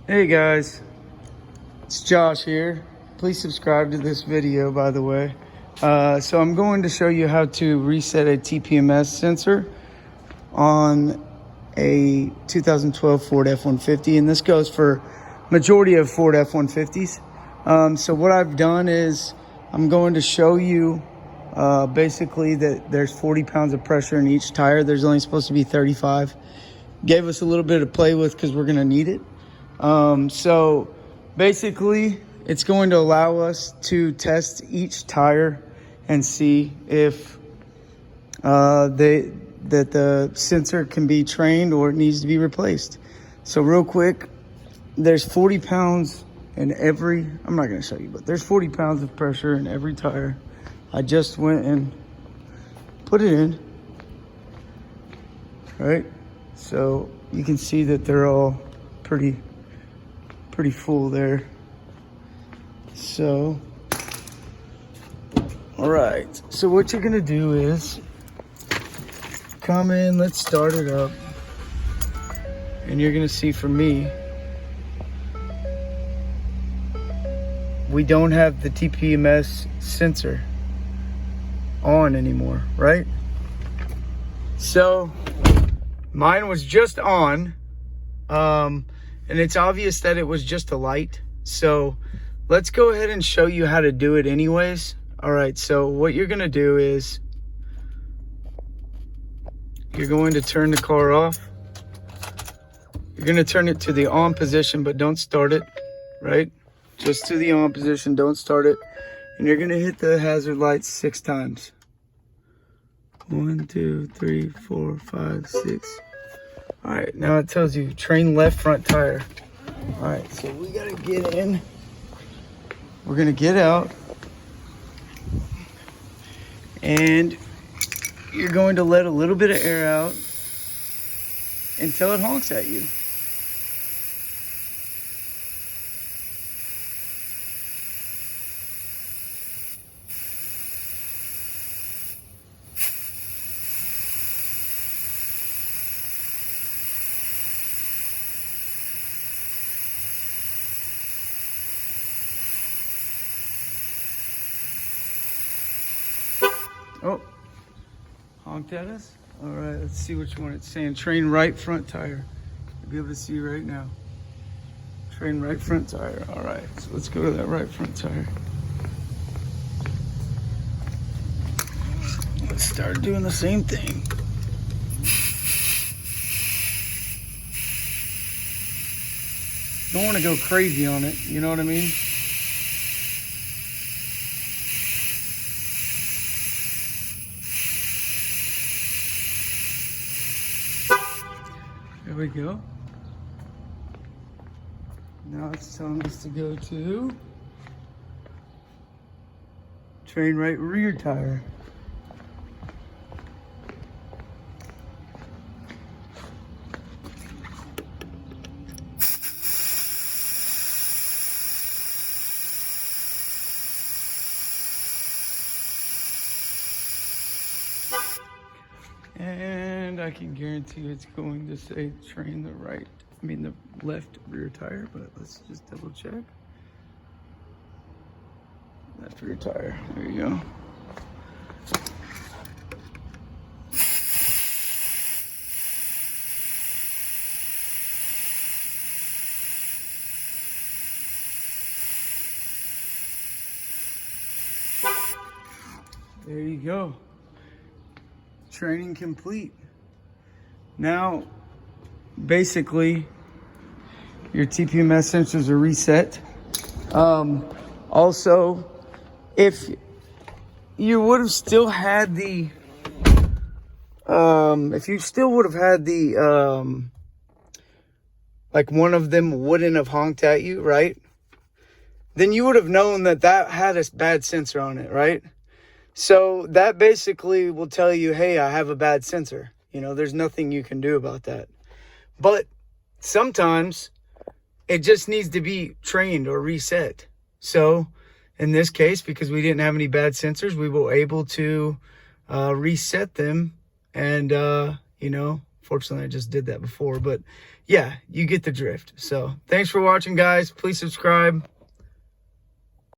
Hey guys, it's Josh here. Please subscribe to this video, by the way. So I'm going to show you how to reset a TPMS sensor on a 2012 Ford F-150, and this goes for majority of Ford F-150s. So what I've done is I'm going to show you basically that there's 40 pounds of pressure in each tire. There's only supposed to be 35. Gave us a little bit to play with because we're going to need it. So basically it's going to allow us to test each tire and see if that the sensor can be trained or it needs to be replaced. So real quick, there's 40 pounds in every, I'm not going to show you, but there's 40 pounds of pressure in every tire. I just went and put it in, right? So you can see that they're all pretty full there. So, all right. So what you're gonna do is come in, let's start it up. And you're gonna see for me, we don't have the TPMS sensor on anymore, right? So mine was just on, and it's obvious that it was just a light. So let's go ahead and show you how to do it anyways. All right, so what you're gonna do is you're going to turn the car off. You're gonna turn it to the on position, but don't start it, right? Just to the on position, don't start it. And you're gonna hit the hazard lights 6 times. 1, 2, 3, 4, 5, 6. All right, now it tells you train left front tire. All right, so we gotta get in. We're gonna get out. And you're going to let a little bit of air out until it honks at you. Oh, honked at us. All right, let's see which one it's saying. Train right front tire. You'll be able to see right now. Train right front tire. All right, so let's go to that right front tire. Let's start doing the same thing. Don't want to go crazy on it, you know what I mean? There we go. Now it's telling us to go to train right rear tire. And I can guarantee it's going to say train the left rear tire, but let's just double check. Left rear tire, there you go. There you go. Training complete. Now, basically, your TPMS sensors are reset. Also, if you would have still had the, like one of them wouldn't have honked at you, right? Then you would have known that that had a bad sensor on it, right? So that basically will tell you, hey, I have a bad sensor. You know, there's nothing you can do about that. But sometimes it just needs to be trained or reset. So in this case, because we didn't have any bad sensors, we were able to reset them and, you know, Fortunately, I just did that before, but yeah, you get the drift. So thanks for watching, guys. Please subscribe.